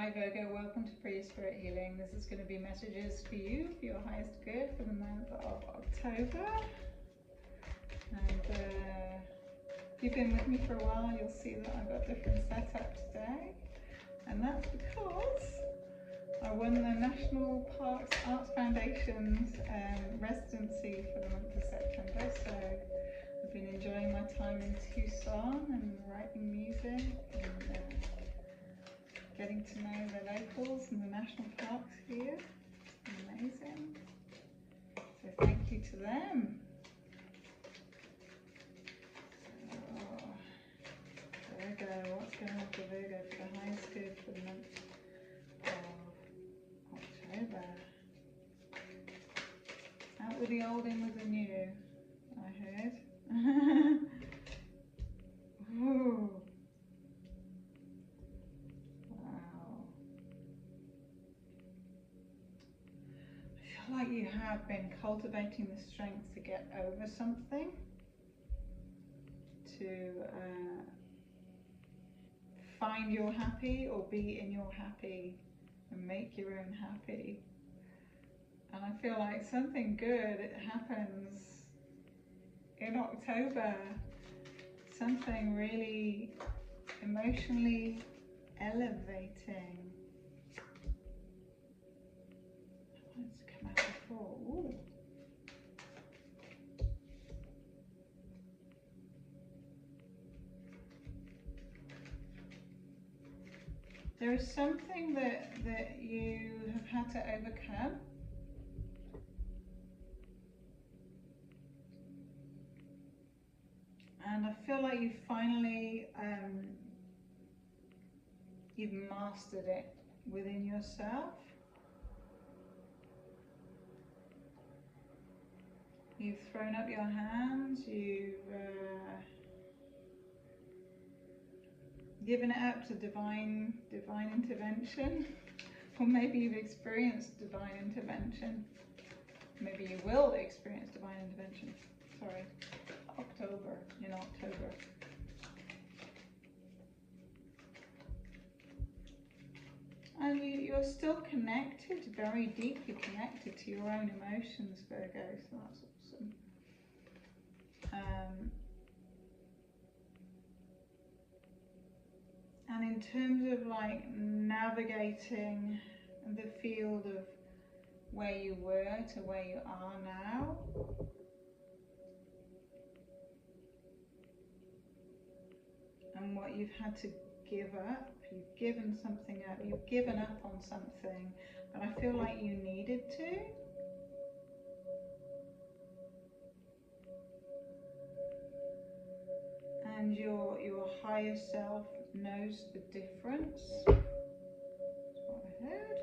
Hi Virgo, welcome to Pre Spirit Healing. This is going to be messages for you, for your highest good for the month of October. And if you've been with me for a while, you'll see that I've got a different setup today. And that's because I won the National Parks Arts Foundation's residency for the month of September. So I've been enjoying my time in Tucson and writing music and getting to know the locals and the national parks here. Amazing. So thank you to them. So, Virgo, what's going on for Virgo for the highest good for the month of October? Out with the old, in with the new, I heard. Ooh. Like you have been cultivating the strength to get over something, to find your happy or be in your happy and make your own happy. And I feel like something good happens in October, something really emotionally elevating. Ooh. There is something that you have had to overcome, and I feel like you finally you've mastered it within yourself. You've thrown up your hands, you've given it up to divine intervention, or maybe you've experienced divine intervention. Maybe you will experience divine intervention. Sorry, in October. And you're still connected, very deeply connected to your own emotions, Virgo, so that's awesome. And in terms of like navigating the field of where you were to where you are now, and what you've had to give up, you've given something up, you've given up on something, but I feel like you needed to. And your higher self knows the difference. That's what I heard.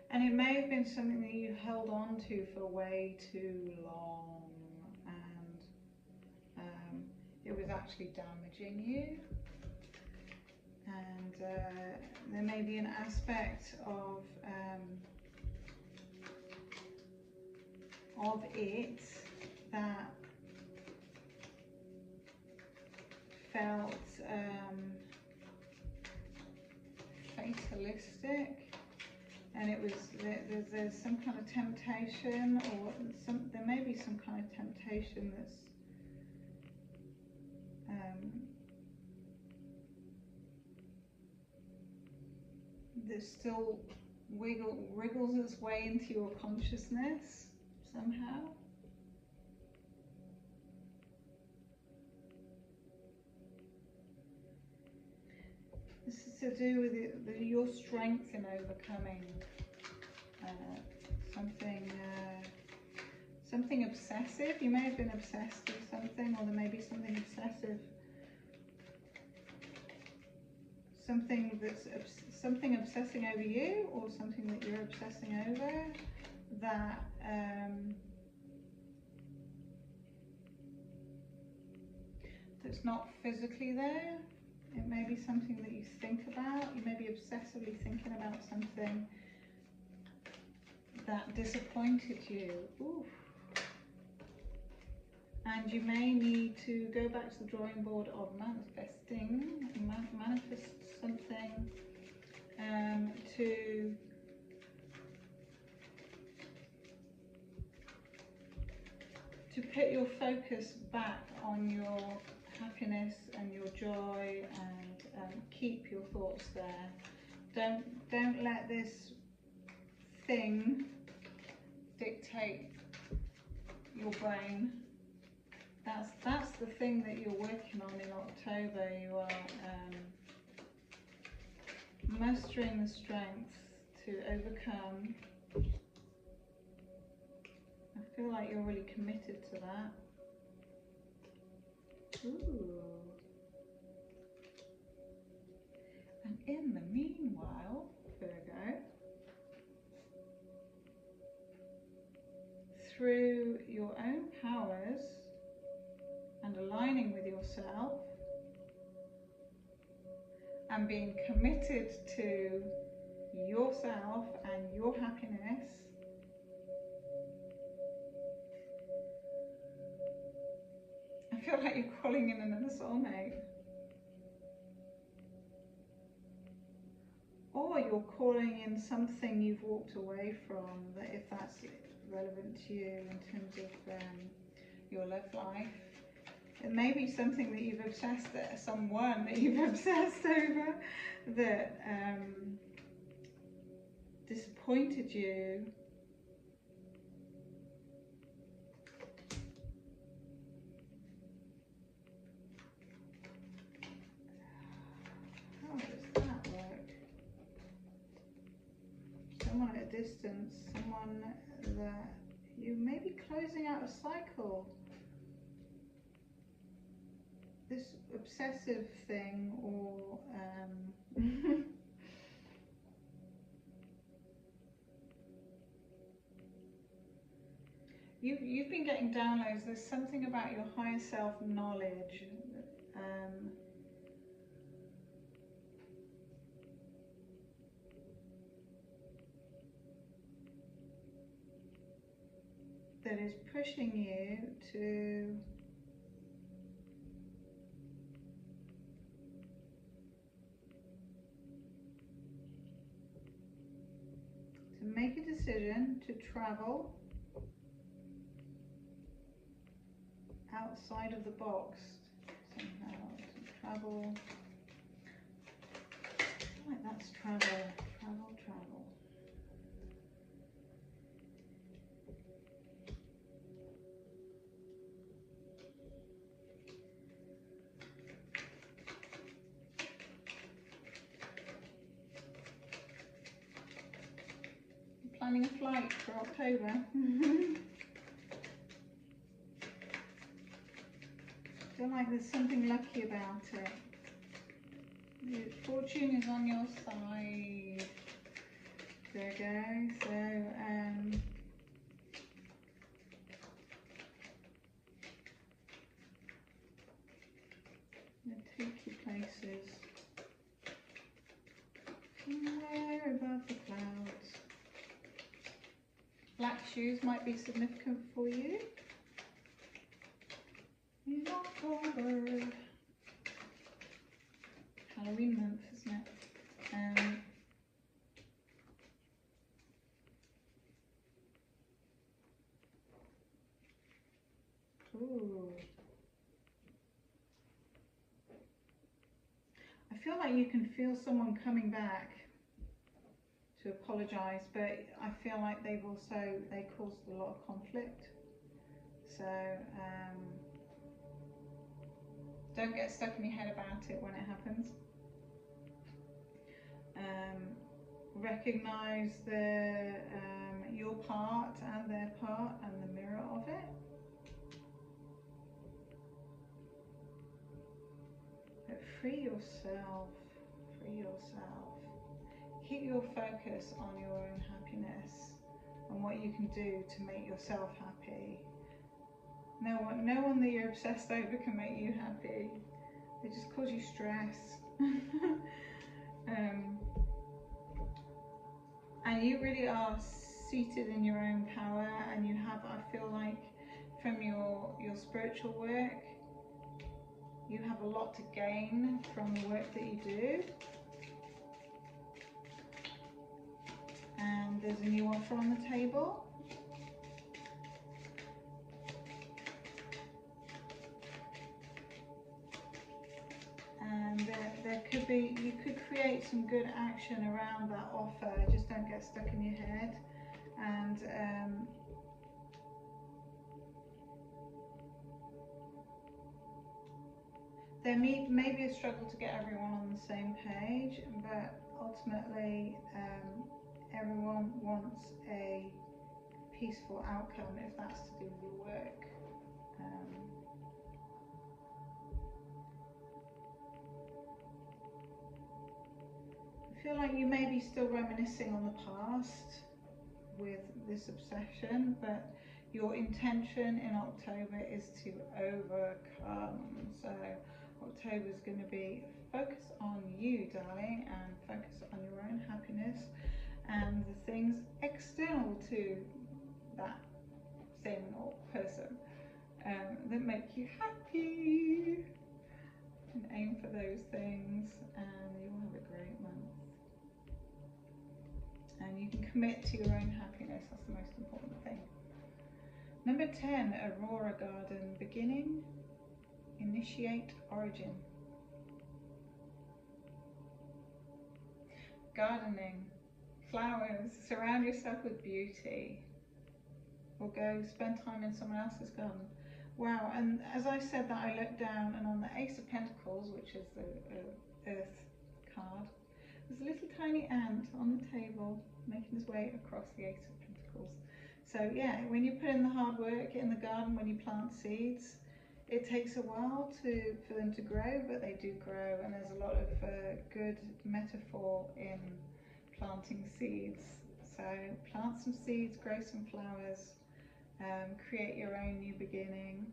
And it may have been something that you held on to for way too long, and it was actually damaging you. And there may be an aspect of it that felt fatalistic, and it was there's some kind of temptation, or there may be some kind of temptation that still wriggles its way into your consciousness somehow. This is to do with your strength in overcoming something obsessive. You may have been obsessed with something, or there may be something obsessive, something obsessing over you, or something that you're obsessing over that that's not physically there. It may be something that you think about. You may be obsessively thinking about something that disappointed you. Oof. And you may need to go back to the drawing board of manifesting put your focus back on your happiness and your joy, and keep your thoughts there. Don't let this thing dictate your brain. That's the thing that you're working on in October. You are mustering the strength to overcome. I feel like you're really committed to that. Ooh. And in the meanwhile, Virgo, through your own powers and aligning with yourself and being committed to yourself and your happiness, I feel like you're calling in another soulmate. Or you're calling in something you've walked away from, that if that's relevant to you in terms of your love life. It may be something that you've obsessed, someone that you've obsessed over that disappointed you. How does that work? Someone at a distance, someone that you may be closing out a cycle. This obsessive thing, or you've been getting downloads. There's something about your higher self knowledge. That is pushing you to make a decision to travel outside of the box somehow. To travel, I feel like that's travel. Planning a flight for October. Feel like there's something lucky about it. The fortune is on your side. There we go. So it'll take you places somewhere above the clouds. Black shoes might be significant for you in October. Halloween month, isn't it? Ooh. I feel like you can feel someone coming back to apologise, but I feel like they caused a lot of conflict. So don't get stuck in your head about it when it happens. Recognise your part and their part and the mirror of it. But free yourself. Keep your focus on your own happiness and what you can do to make yourself happy. No one that you're obsessed over can make you happy. They just cause you stress. And you really are seated in your own power, and you have, I feel like, from your spiritual work, you have a lot to gain from the work that you do. And there's a new offer on the table. could be, you could create some good action around that offer. Just don't get stuck in your head. And there may be a struggle to get everyone on the same page, but ultimately everyone wants a peaceful outcome if that's to do with your work. I feel like you may be still reminiscing on the past with this obsession, but your intention in October is to overcome. So October is going to be focus on you, darling, and focus on your own happiness and the things external to that thing or person that make you happy, and aim for those things, and you'll have a great month. And you can commit to your own happiness. That's the most important thing. Number 10, Aurora Garden. Beginning, initiate, origin. Gardening, flowers, surround yourself with beauty. Or go spend time in someone else's garden. Wow, and as I said that, I looked down, and on the Ace of Pentacles, which is the Earth card, there's a little tiny ant on the table making his way across the Ace of Pentacles. So yeah, when you put in the hard work in the garden, when you plant seeds, it takes a while for them to grow, but they do grow, and there's a lot of good metaphor in planting seeds. So plant some seeds, grow some flowers, create your own new beginning.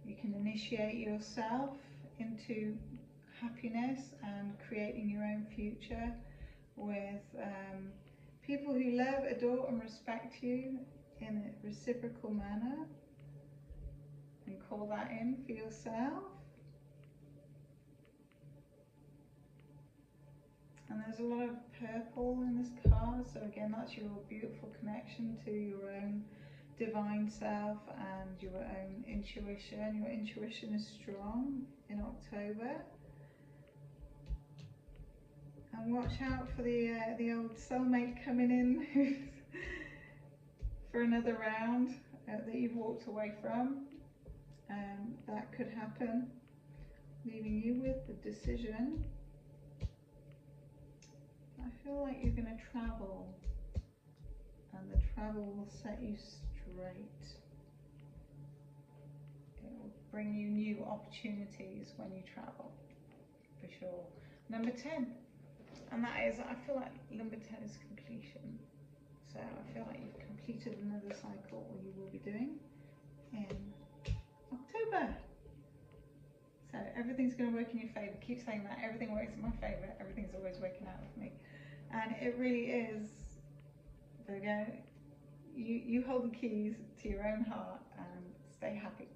You can initiate yourself into happiness and creating your own future with people who love, adore and respect you in a reciprocal manner, and call that in for yourself. And there's a lot of purple in this card, so again, that's your beautiful connection to your own divine self and your own intuition. Your intuition is strong in October. And watch out for the old soulmate coming in for another round that you've walked away from. That could happen, leaving you with the decision. I feel like you're going to travel, and the travel will set you straight. It will bring you new opportunities when you travel, for sure. Number 10, and that is, I feel like number 10 is completion. So I feel like you've completed another cycle, or you will be doing, in October. So everything's going to work in your favour. Keep saying that. Everything works in my favour. Everything's always working out for me. And it really is, Virgo. You hold the keys to your own heart and stay happy.